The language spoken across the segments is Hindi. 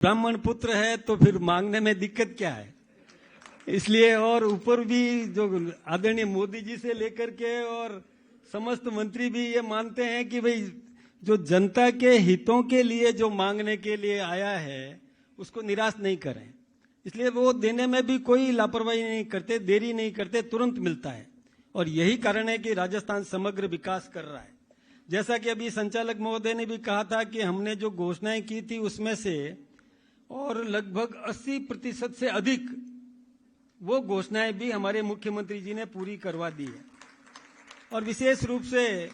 ब्राह्मण पुत्र है तो फिर मांगने में दिक्कत क्या है। इसलिए और ऊपर भी जो आदरणीय मोदी जी से लेकर के और समस्त मंत्री भी ये मानते हैं कि भाई जो जनता के हितों के लिए जो मांगने के लिए आया है उसको निराश नहीं करें। इसलिए वो देने में भी कोई लापरवाही नहीं करते, देरी नहीं करते, तुरंत मिलता है। और यही कारण है कि राजस्थान समग्र विकास कर रहा है। जैसा कि अभी संचालक महोदय ने भी कहा था कि हमने जो घोषणाएं की थी उसमें से और लगभग 80% से अधिक वो घोषणाएं भी हमारे मुख्यमंत्री जी ने पूरी करवा दी है। और विशेष रूप से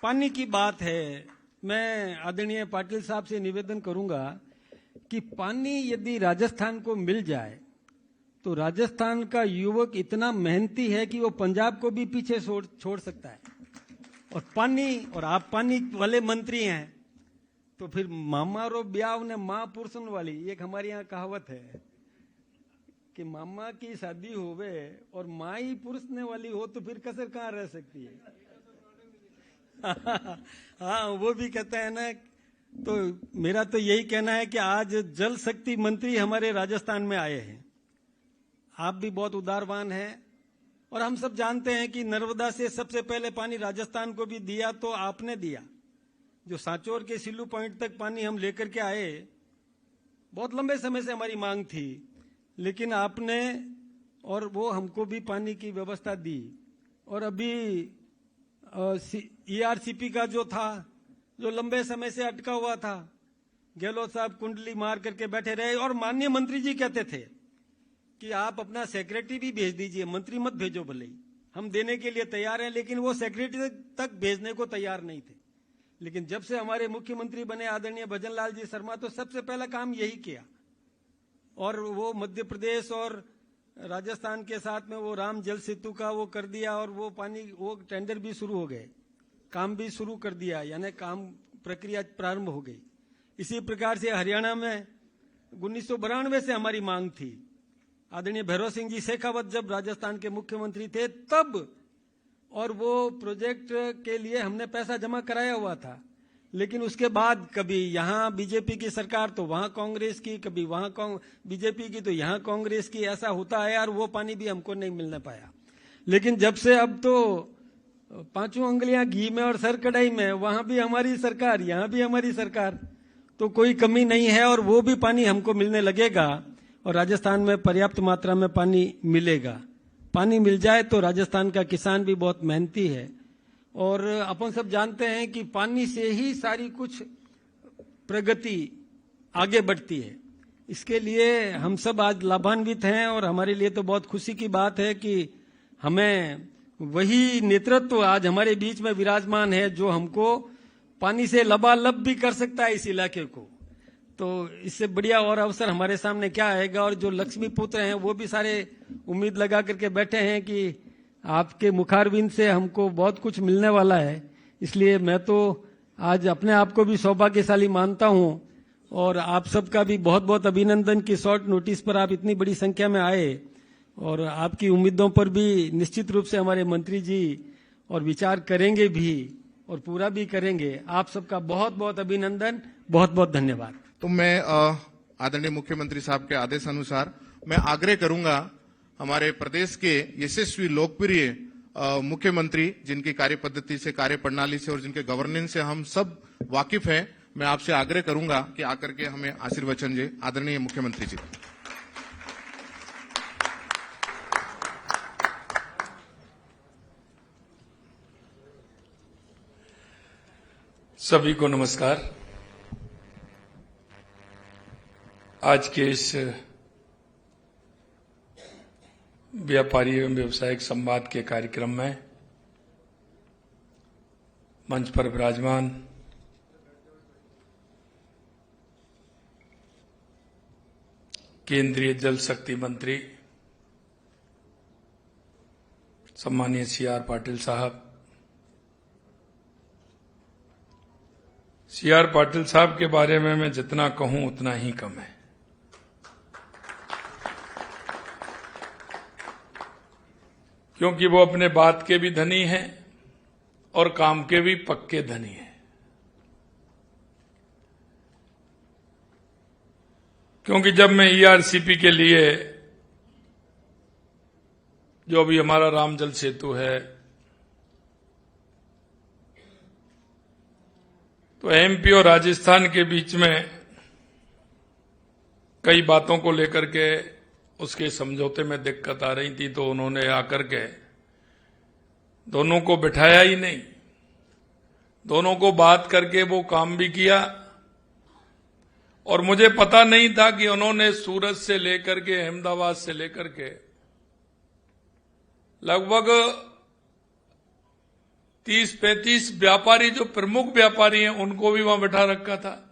पानी की बात है, मैं आदरणीय पाटिल साहब से निवेदन करूंगा कि पानी यदि राजस्थान को मिल जाए तो राजस्थान का युवक इतना मेहनती है कि वो पंजाब को भी पीछे छोड़ सकता है। और आप पानी वाले मंत्री हैं तो फिर मामा रो ब्याह ने माँ पुरुषन वाली, एक हमारे यहाँ कहावत है कि मामा की शादी होवे और माँ ही पुरुषने वाली हो तो फिर कसर कहाँ रह सकती है। हाँ, वो भी कहता है ना। तो मेरा तो यही कहना है कि आज जल शक्ति मंत्री हमारे राजस्थान में आए हैं। आप भी बहुत उदारवान हैं और हम सब जानते हैं कि नर्मदा से सबसे पहले पानी राजस्थान को भी दिया तो आपने दिया। जो सांचौर के सिल्लू पॉइंट तक पानी हम लेकर के आए, बहुत लंबे समय से हमारी मांग थी, लेकिन आपने और वो हमको भी पानी की व्यवस्था दी। और अभी ERCP का जो था, जो लंबे समय से अटका हुआ था, गहलोत साहब कुंडली मार करके बैठे रहे और माननीय मंत्री जी कहते थे कि आप अपना सेक्रेटरी भी भेज दीजिए, मंत्री मत भेजो, भले ही हम देने के लिए तैयार हैं। लेकिन वो सेक्रेटरी तक भेजने को तैयार नहीं थे। लेकिन जब से हमारे मुख्यमंत्री बने आदरणीय भजन लाल जी शर्मा, तो सबसे पहला काम यही किया। और वो मध्य प्रदेश और राजस्थान के साथ में वो राम जल सेतु का वो कर दिया और वो पानी वो टेंडर भी शुरू हो गए, काम भी शुरू कर दिया, यानी काम प्रक्रिया प्रारंभ हो गई। इसी प्रकार से हरियाणा में 1992 से हमारी मांग थी। आदरणीय भैरव सिंह जी शेखावत जब राजस्थान के मुख्यमंत्री थे तब, और वो प्रोजेक्ट के लिए हमने पैसा जमा कराया हुआ था। लेकिन उसके बाद कभी यहाँ बीजेपी की सरकार तो वहाँ कांग्रेस की, कभी वहाँ बीजेपी की तो यहाँ कांग्रेस की, ऐसा होता है यार। वो पानी भी हमको नहीं मिलने पाया। लेकिन जब से अब तो पांचों उंगलियां घी में और सर कढ़ाई में, वहां भी हमारी सरकार, यहाँ भी हमारी सरकार, तो कोई कमी नहीं है और वो भी पानी हमको मिलने लगेगा और राजस्थान में पर्याप्त मात्रा में पानी मिलेगा। पानी मिल जाए तो राजस्थान का किसान भी बहुत मेहनती है और अपन सब जानते हैं कि पानी से ही सारी कुछ प्रगति आगे बढ़ती है। इसके लिए हम सब आज लाभान्वित हैं और हमारे लिए तो बहुत खुशी की बात है कि हमें वही नेतृत्व आज हमारे बीच में विराजमान है जो हमको पानी से लबालब भी कर सकता है इस इलाके को। तो इससे बढ़िया और अवसर हमारे सामने क्या आएगा। और जो लक्ष्मी पुत्र हैं वो भी सारे उम्मीद लगा करके बैठे हैं कि आपके मुखारविंद से हमको बहुत कुछ मिलने वाला है। इसलिए मैं तो आज अपने आप को भी सौभाग्यशाली मानता हूं और आप सबका भी बहुत बहुत अभिनंदन कि शॉर्ट नोटिस पर आप इतनी बड़ी संख्या में आए और आपकी उम्मीदों पर भी निश्चित रूप से हमारे मंत्री जी और विचार करेंगे भी और पूरा भी करेंगे। आप सबका बहुत बहुत अभिनंदन, बहुत बहुत धन्यवाद। तो मैं आदरणीय मुख्यमंत्री साहब के आदेश अनुसार मैं आग्रह करूंगा हमारे प्रदेश के यशस्वी लोकप्रिय मुख्यमंत्री जिनकी कार्य पद्धति से, कार्य प्रणाली से और जिनके गवर्नेंस से हम सब वाकिफ हैं, मैं आपसे आग्रह करूंगा कि आकर के हमें आशीर्वचन दे। आदरणीय मुख्यमंत्री जी। सभी को नमस्कार। आज के इस व्यापारी एवं व्यवसायिक संवाद के कार्यक्रम में मंच पर विराजमान केंद्रीय जल शक्ति मंत्री सम्मानीय CR पाटिल साहब, CR पाटिल साहब के बारे में मैं जितना कहूं उतना ही कम है, क्योंकि वो अपने बात के भी धनी हैं और काम के भी पक्के धनी हैं। क्योंकि जब मैं ईआरसीपी के लिए, जो अभी हमारा रामजल सेतु है, तो एमपी और राजस्थान के बीच में कई बातों को लेकर के उसके समझौते में दिक्कत आ रही थी, तो उन्होंने आकर के दोनों को बिठाया ही नहीं, दोनों को बात करके वो काम भी किया। और मुझे पता नहीं था कि उन्होंने सूरत से लेकर के, अहमदाबाद से लेकर के लगभग 30-35 व्यापारी, जो प्रमुख व्यापारी हैं, उनको भी वहां बैठा रखा था।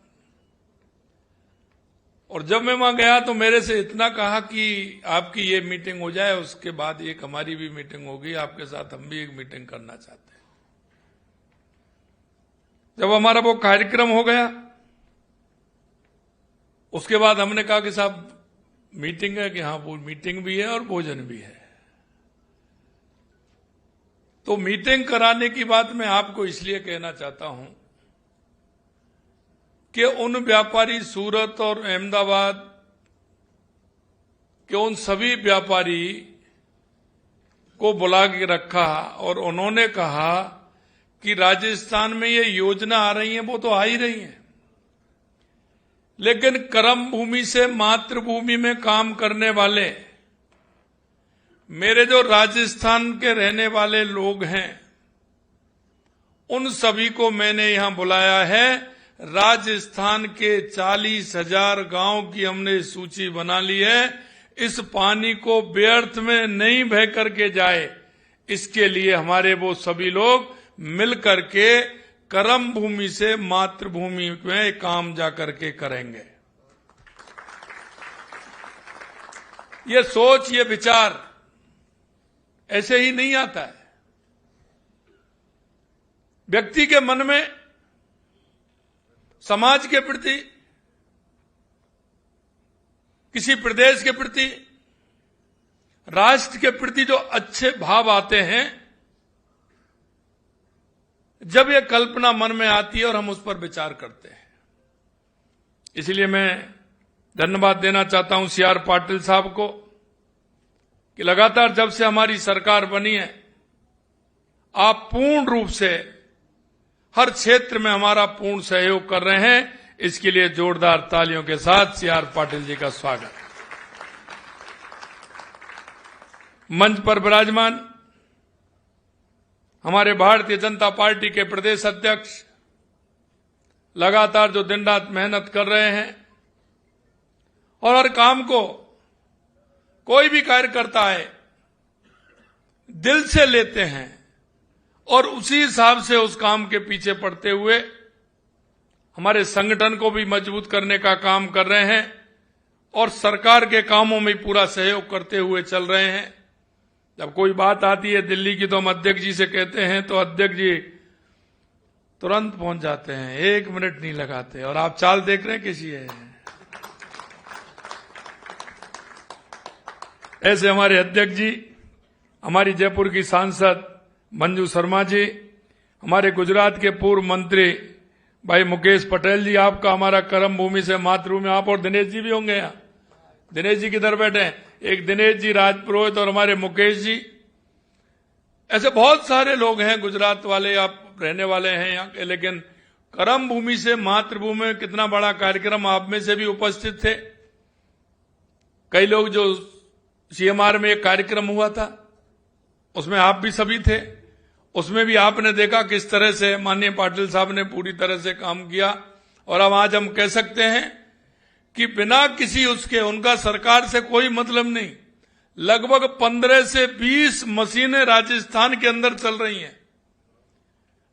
और जब मैं वहां गया तो मेरे से इतना कहा कि आपकी ये मीटिंग हो जाए, उसके बाद एक हमारी भी मीटिंग होगी, आपके साथ हम भी एक मीटिंग करना चाहते हैं। जब हमारा वो कार्यक्रम हो गया, उसके बाद हमने कहा कि साहब मीटिंग है, कि हाँ वो मीटिंग भी है और भोजन भी है। तो मीटिंग कराने की बात मैं आपको इसलिए कहना चाहता हूं कि उन व्यापारी सूरत और अहमदाबाद के उन सभी व्यापारी को बुला के रखा और उन्होंने कहा कि राजस्थान में ये योजना आ रही है, वो तो आ ही रही है, लेकिन कर्म भूमि से मातृभूमि में काम करने वाले मेरे जो राजस्थान के रहने वाले लोग हैं, उन सभी को मैंने यहां बुलाया है। राजस्थान के 40,000 गांव की हमने सूची बना ली है। इस पानी को व्यर्थ में नहीं बह करके जाए, इसके लिए हमारे वो सभी लोग मिल करके कर्म भूमि से मातृभूमि में काम जाकर के करेंगे। ये सोच, ये विचार ऐसे ही नहीं आता है। व्यक्ति के मन में समाज के प्रति, किसी प्रदेश के प्रति, राष्ट्र के प्रति जो अच्छे भाव आते हैं, जब ये कल्पना मन में आती है और हम उस पर विचार करते हैं। इसलिए मैं धन्यवाद देना चाहता हूं सीआर पाटिल साहब को कि लगातार जब से हमारी सरकार बनी है, आप पूर्ण रूप से हर क्षेत्र में हमारा पूर्ण सहयोग कर रहे हैं। इसके लिए जोरदार तालियों के साथ सीआर पाटिल जी का स्वागत। मंच पर विराजमान हमारे भारतीय जनता पार्टी के प्रदेश अध्यक्ष लगातार जो दिन रात मेहनत कर रहे हैं और हर काम को, कोई भी कार्य करता है, दिल से लेते हैं और उसी हिसाब से उस काम के पीछे पड़ते हुए हमारे संगठन को भी मजबूत करने का काम कर रहे हैं और सरकार के कामों में पूरा सहयोग करते हुए चल रहे हैं। जब कोई बात आती है दिल्ली की, तो हम अध्यक्ष जी से कहते हैं तो अध्यक्ष जी तुरंत पहुंच जाते हैं, 1 मिनट नहीं लगाते। और आप चाल देख रहे हैं किसी है। ऐसे हमारे अध्यक्ष जी, हमारी जयपुर की सांसद मंजू शर्मा जी, हमारे गुजरात के पूर्व मंत्री भाई मुकेश पटेल जी, आपका हमारा कर्म भूमि से मातृभूमि, आप और दिनेश जी भी होंगे यहाँ। दिनेश जी किधर बैठे हैं? एक दिनेश जी राजपुरोहित और हमारे मुकेश जी, ऐसे बहुत सारे लोग हैं गुजरात वाले, आप रहने वाले हैं यहाँ के, लेकिन कर्म भूमि से मातृभूमि में कितना बड़ा कार्यक्रम, आप में से भी उपस्थित थे। कई लोग जो सीएमआर में एक कार्यक्रम हुआ था, उसमें आप भी सभी थे। उसमें भी आपने देखा किस तरह से माननीय पाटिल साहब ने पूरी तरह से काम किया। और अब आज हम कह सकते हैं कि बिना किसी उनका सरकार से कोई मतलब नहीं, लगभग 15 से 20 मशीनें राजस्थान के अंदर चल रही हैं,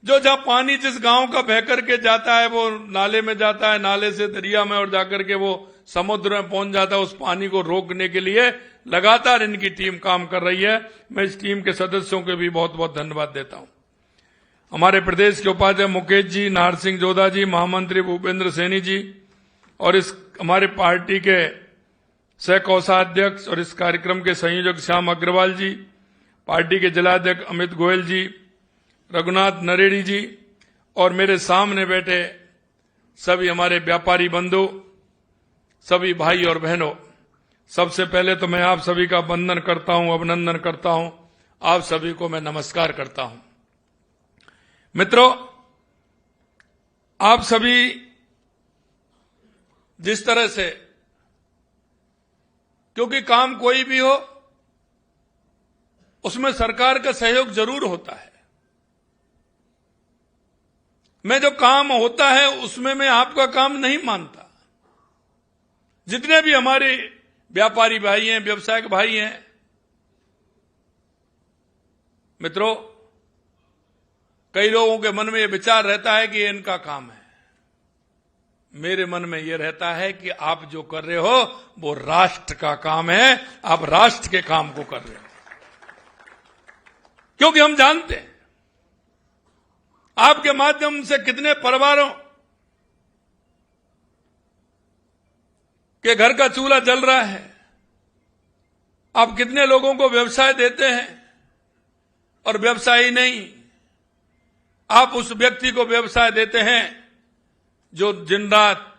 जो जहां पानी जिस गांव का बह करके जाता है वो नाले में जाता है, नाले से दरिया में और जाकर के वो समुद्र में पहुंच जाता है। उस पानी को रोकने के लिए लगातार इनकी टीम काम कर रही है। मैं इस टीम के सदस्यों के भी बहुत बहुत धन्यवाद देता हूं। हमारे प्रदेश के उपाध्यक्ष मुकेश जी, नाहर सिंह जोधा जी, महामंत्री भूपेंद्र सैनी जी और इस हमारे पार्टी के सह कोषाध्यक्ष और इस कार्यक्रम के संयोजक श्याम अग्रवाल जी, पार्टी के जिलाध्यक्ष अमित गोयल जी, रघुनाथ नरेड़ी जी और मेरे सामने बैठे सभी हमारे व्यापारी बंधु, सभी भाई और बहनों, सबसे पहले तो मैं आप सभी का वंदन करता हूं, अभिनंदन करता हूं, आप सभी को मैं नमस्कार करता हूं। मित्रों, आप सभी जिस तरह से, क्योंकि काम कोई भी हो उसमें सरकार का सहयोग जरूर होता है। मैं जो काम होता है उसमें मैं आपका काम नहीं मानता। जितने भी हमारे व्यापारी भाई हैं, व्यवसायिक भाई हैं, मित्रों, कई लोगों के मन में यह विचार रहता है कि ये इनका काम है। मेरे मन में यह रहता है कि आप जो कर रहे हो वो राष्ट्र का काम है, आप राष्ट्र के काम को कर रहे हो। क्योंकि हम जानते हैं आपके माध्यम से कितने परिवारों के घर का चूल्हा जल रहा है, आप कितने लोगों को व्यवसाय देते हैं, और व्यवसाय ही नहीं, आप उस व्यक्ति को व्यवसाय देते हैं जो दिन रात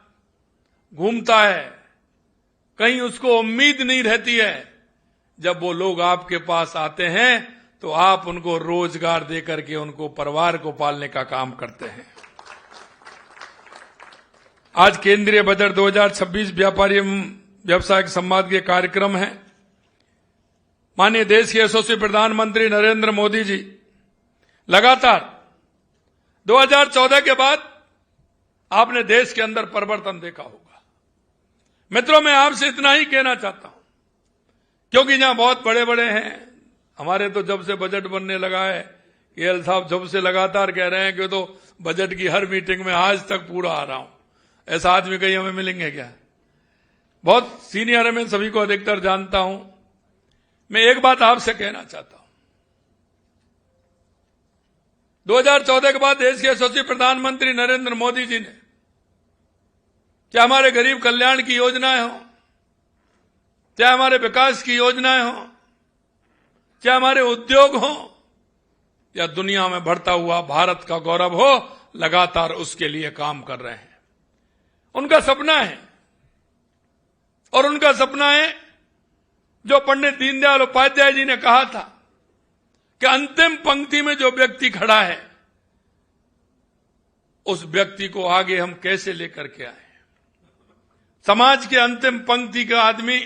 घूमता है, कहीं उसको उम्मीद नहीं रहती है। जब वो लोग आपके पास आते हैं तो आप उनको रोजगार देकर के उनको परिवार को पालने का काम करते हैं। आज केंद्रीय बजट 2026 व्यापारी एवं व्यवसायिक संवाद के कार्यक्रम है। माननीय देश के यशस्वी प्रधानमंत्री नरेंद्र मोदी जी लगातार 2014 के बाद आपने देश के अंदर परिवर्तन देखा होगा। मित्रों, मैं आपसे इतना ही कहना चाहता हूं, क्योंकि यहां बहुत बड़े बड़े हैं। हमारे तो जब से बजट बनने लगा है, केएल साहब जब से लगातार कह रहे हैं कि तो बजट की हर मीटिंग में आज तक पूरा आ रहा हूं। ऐसा आदमी कहीं हमें मिलेंगे क्या? बहुत सीनियर है, मैं सभी को अधिकतर जानता हूं। मैं एक बात आपसे कहना चाहता हूं, 2014 के बाद देश के यशस्वी प्रधानमंत्री नरेंद्र मोदी जी ने, चाहे हमारे गरीब कल्याण की योजनाएं हो, चाहे हमारे विकास की योजनाएं हो, चाहे हमारे उद्योग हो, या दुनिया में बढ़ता हुआ भारत का गौरव हो, लगातार उसके लिए काम कर रहे हैं। उनका सपना है, और उनका सपना है जो पंडित दीनदयाल उपाध्याय जी ने कहा था कि अंतिम पंक्ति में जो व्यक्ति खड़ा है उस व्यक्ति को आगे हम कैसे लेकर के आए। समाज के अंतिम पंक्ति का आदमी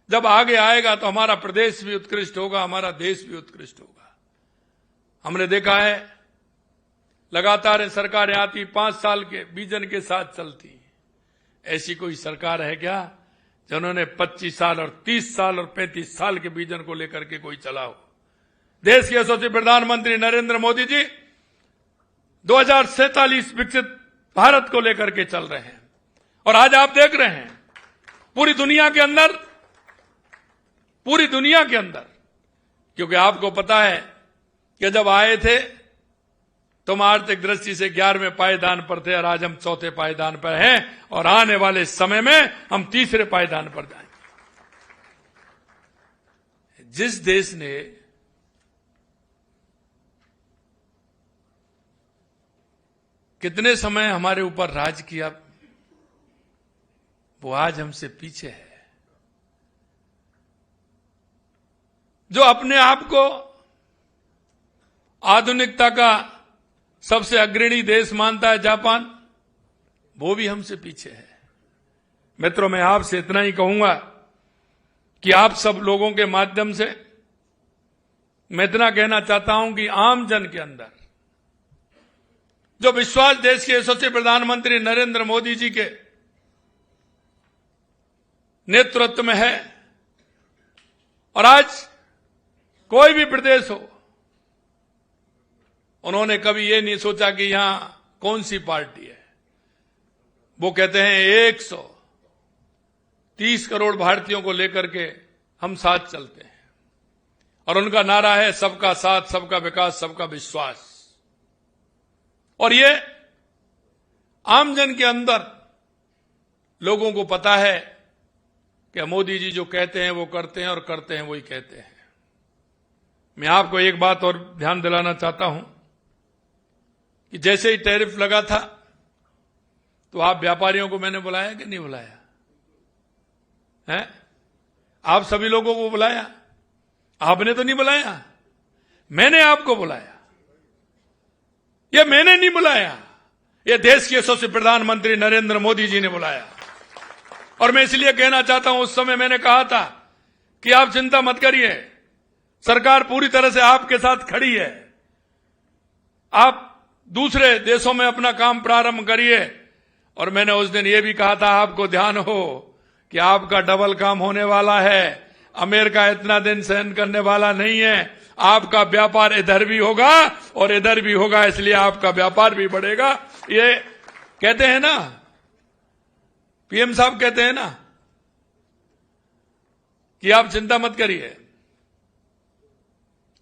जब आगे आएगा तो हमारा प्रदेश भी उत्कृष्ट होगा, हमारा देश भी उत्कृष्ट होगा। हमने देखा है लगातार सरकारें आती, 5 साल के विजन के साथ चलती। ऐसी कोई सरकार है क्या जिन्होंने 25 साल और 30 साल और 35 साल के विजन को लेकर के कोई चला हो? देश के यशस्वी प्रधानमंत्री नरेंद्र मोदी जी 2047 विकसित भारत को लेकर के चल रहे हैं। और आज आप देख रहे हैं पूरी दुनिया के अंदर, क्योंकि आपको पता है कि जब आए थे तो हम आर्थिक दृष्टि से 11वें पायदान पर थे, और आज हम 4थे पायदान पर हैं, और आने वाले समय में हम 3रे पायदान पर जाएंगे। जिस देश ने कितने समय हमारे ऊपर राज किया, वो आज हमसे पीछे है। जो अपने आप को आधुनिकता का सबसे अग्रणी देश मानता है, जापान, वो भी हमसे पीछे है। मित्रों, मैं आपसे इतना ही कहूंगा कि आप सब लोगों के माध्यम से मैं इतना कहना चाहता हूं कि आम जन के अंदर जो विश्वास देश के यशस्वी प्रधानमंत्री नरेंद्र मोदी जी के नेतृत्व में है, और आज कोई भी प्रदेश हो, उन्होंने कभी ये नहीं सोचा कि यहां कौन सी पार्टी है। वो कहते हैं 130 करोड़ भारतीयों को लेकर के हम साथ चलते हैं, और उनका नारा है सबका साथ, सबका विकास, सबका विश्वास। और ये आम जन के अंदर लोगों को पता है कि मोदी जी जो कहते हैं वो करते हैं, और करते हैं वही कहते हैं। मैं आपको एक बात और ध्यान दिलाना चाहता हूं कि जैसे ही टैरिफ लगा था तो आप व्यापारियों को मैंने बुलाया कि नहीं बुलाया? हैं? आप सभी लोगों को बुलाया, आपने तो नहीं बुलाया, मैंने आपको बुलाया। ये मैंने नहीं बुलाया, ये देश के यशस्वी प्रधानमंत्री नरेंद्र मोदी जी ने बुलाया। और मैं इसलिए कहना चाहता हूं, उस समय मैंने कहा था कि आप चिंता मत करिए, सरकार पूरी तरह से आपके साथ खड़ी है, आप दूसरे देशों में अपना काम प्रारंभ करिए। और मैंने उस दिन ये भी कहा था, आपको ध्यान हो कि आपका डबल काम होने वाला है, अमेरिका इतना दिन सहन करने वाला नहीं है, आपका व्यापार इधर भी होगा और इधर भी होगा, इसलिए आपका व्यापार भी बढ़ेगा। ये कहते हैं ना, पीएम साहब कहते हैं ना कि आप चिंता मत करिए,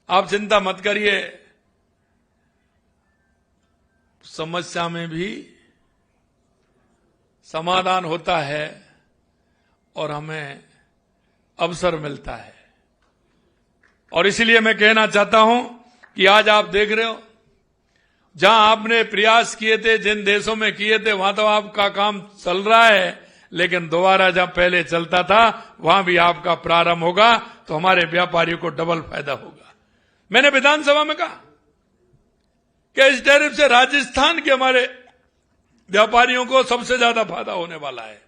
आप चिंता मत करिए, समस्या में भी समाधान होता है और हमें अवसर मिलता है। और इसलिए मैं कहना चाहता हूं कि आज आप देख रहे हो, जहां आपने प्रयास किए थे, जिन देशों में किए थे, वहां तो आपका काम चल रहा है, लेकिन दोबारा जहां पहले चलता था वहां भी आपका प्रारंभ होगा, तो हमारे व्यापारियों को डबल फायदा होगा। मैंने विधानसभा में कहा कि इस टैरिफ से राजस्थान के हमारे व्यापारियों को सबसे ज्यादा फायदा होने वाला है,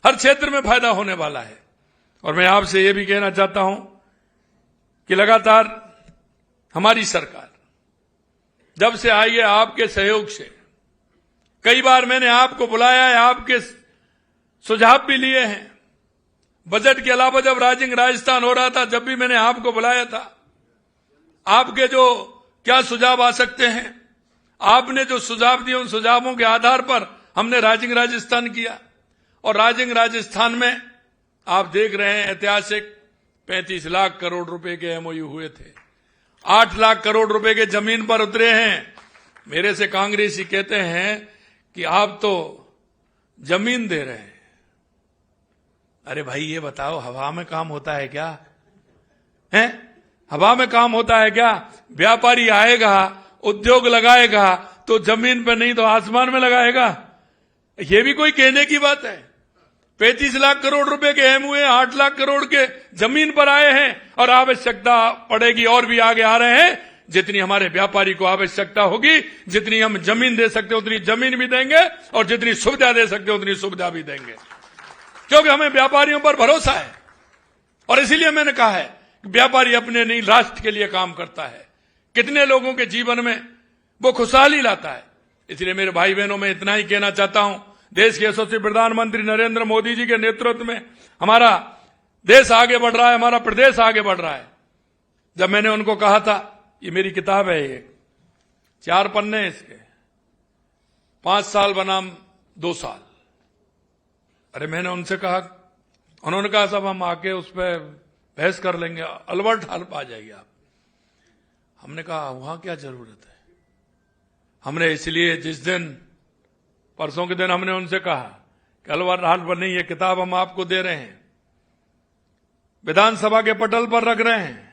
हर क्षेत्र में फायदा होने वाला है। और मैं आपसे यह भी कहना चाहता हूं कि लगातार हमारी सरकार जब से आई है, आपके सहयोग से कई बार मैंने आपको बुलाया है, आपके सुझाव भी लिए हैं। बजट के अलावा जब राजस्थान हो रहा था, जब भी मैंने आपको बुलाया था, आपके जो क्या सुझाव आ सकते हैं, आपने जो सुझाव दिए, उन सुझावों के आधार पर हमने राजस्थान किया। और राजस्थान में आप देख रहे हैं, ऐतिहासिक 35 लाख करोड़ रुपए के एमओयू हुए थे, 8 लाख करोड़ रुपए के जमीन पर उतरे हैं। मेरे से कांग्रेसी कहते हैं कि आप तो जमीन दे रहे हैं। अरे भाई, ये बताओ, हवा में काम होता है क्या? हैं? हवा में काम होता है क्या? व्यापारी आएगा, उद्योग लगाएगा, तो जमीन पर नहीं तो आसमान में लगाएगा। ये भी कोई कहने की बात है? 35 लाख करोड़ रुपए के एम हुए, 8 लाख करोड़ के जमीन पर आए हैं, और आवश्यकता पड़ेगी और भी आगे आ रहे हैं। जितनी हमारे व्यापारी को आवश्यकता होगी, जितनी हम जमीन दे सकते हैं उतनी जमीन भी देंगे, और जितनी सुविधा दे सकते हैं उतनी सुविधा भी देंगे, क्योंकि हमें व्यापारियों पर भरोसा है। और इसीलिए मैंने कहा है कि व्यापारी अपने नहीं, राष्ट्र के लिए काम करता है, कितने लोगों के जीवन में वो खुशहाली लाता है। इसलिए मेरे भाई बहनों, में इतना ही कहना चाहता हूं, देश के यशस्वी प्रधानमंत्री नरेंद्र मोदी जी के नेतृत्व में हमारा देश आगे बढ़ रहा है, हमारा प्रदेश आगे बढ़ रहा है। जब मैंने उनको कहा था, ये मेरी किताब है, ये 4 पन्ने इसके, 5 साल बनाम 2 साल। अरे मैंने उनसे कहा, उन्होंने कहा सब हम आके उस पर बहस कर लेंगे, अलबर्ट हॉल आ जाइए आप। हमने कहा वहां क्या जरूरत है? हमने इसलिए जिस दिन, परसों के दिन हमने उनसे कहा कि अलबर्ट हॉल पर नहीं, ये किताब हम आपको दे रहे हैं, विधानसभा के पटल पर रख रहे हैं,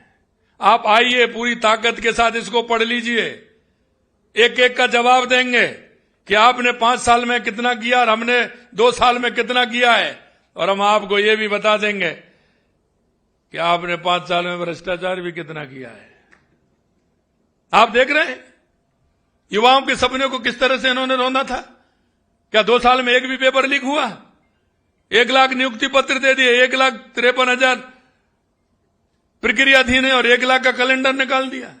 आप आइए, पूरी ताकत के साथ इसको पढ़ लीजिए, एक एक का जवाब देंगे कि आपने 5 साल में कितना किया और हमने 2 साल में कितना किया है। और हम आपको ये भी बता देंगे कि आपने 5 साल में भ्रष्टाचार भी कितना किया है। आप देख रहे हैं युवाओं के सपने को किस तरह से इन्होंने रौंदा था। क्या 2 साल में एक भी पेपर लीक हुआ? 1 लाख नियुक्ति पत्र दे दिए, 1,53,000 प्रक्रियाधीन है, और 1 लाख का कैलेंडर निकाल दिया।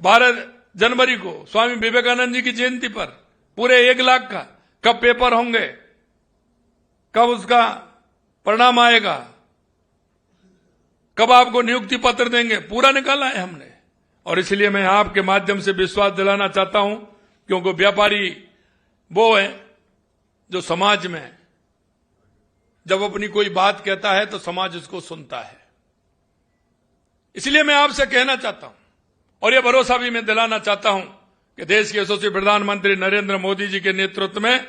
12 जनवरी को स्वामी विवेकानंद जी की जयंती पर पूरे 1 लाख का कब पेपर होंगे, कब उसका परिणाम आएगा, कब आपको नियुक्ति पत्र देंगे, पूरा निकाला है हमने। और इसलिए मैं आपके माध्यम से विश्वास दिलाना चाहता हूं, क्योंकि व्यापारी वो है जो समाज में जब अपनी कोई बात कहता है तो समाज उसको सुनता है। इसलिए मैं आपसे कहना चाहता हूं, और यह भरोसा भी मैं दिलाना चाहता हूं कि देश के यशस्वी प्रधानमंत्री नरेंद्र मोदी जी के नेतृत्व में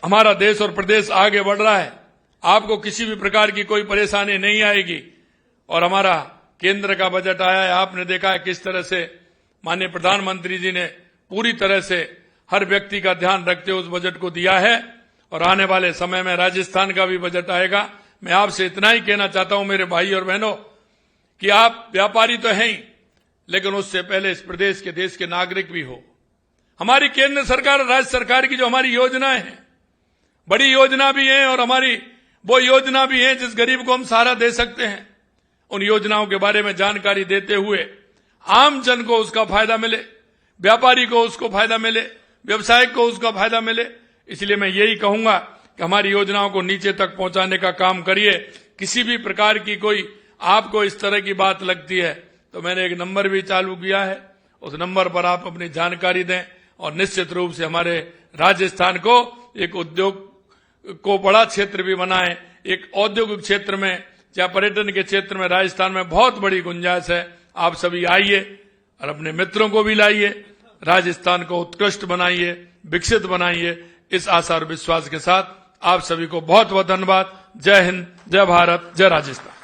हमारा देश और प्रदेश आगे बढ़ रहा है। आपको किसी भी प्रकार की कोई परेशानी नहीं आएगी। और हमारा केंद्र का बजट आया है, आपने देखा है किस तरह से माननीय प्रधानमंत्री जी ने पूरी तरह से हर व्यक्ति का ध्यान रखते हुए उस बजट को दिया है। और आने वाले समय में राजस्थान का भी बजट आएगा। मैं आपसे इतना ही कहना चाहता हूं मेरे भाई और बहनों कि आप व्यापारी तो हैं ही, लेकिन उससे पहले इस प्रदेश के देश के नागरिक भी हो। हमारी केंद्र सरकार और राज्य सरकार की जो हमारी योजनाएं हैं, बड़ी योजना भी हैं और हमारी वो योजना भी है जिस गरीब को हम सहारा दे सकते हैं। उन योजनाओं के बारे में जानकारी देते हुए आम जन को उसका फायदा मिले, व्यापारी को उसको फायदा मिले, व्यवसायिक को उसका फायदा मिले। इसलिए मैं यही कहूंगा कि हमारी योजनाओं को नीचे तक पहुंचाने का काम करिए। किसी भी प्रकार की कोई आपको इस तरह की बात लगती है तो मैंने एक नंबर भी चालू किया है, उस नंबर पर आप अपनी जानकारी दें और निश्चित रूप से हमारे राजस्थान को एक उद्योग को बड़ा क्षेत्र भी बनाएं। एक औद्योगिक क्षेत्र में या पर्यटन के क्षेत्र में राजस्थान में बहुत बड़ी गुंजाइश है। आप सभी आइए और अपने मित्रों को भी लाइए, राजस्थान को उत्कृष्ट बनाइए, विकसित बनाइए। इस आशा और विश्वास के साथ आप सभी को बहुत बहुत धन्यवाद। जय हिंद, जय भारत, जय राजस्थान।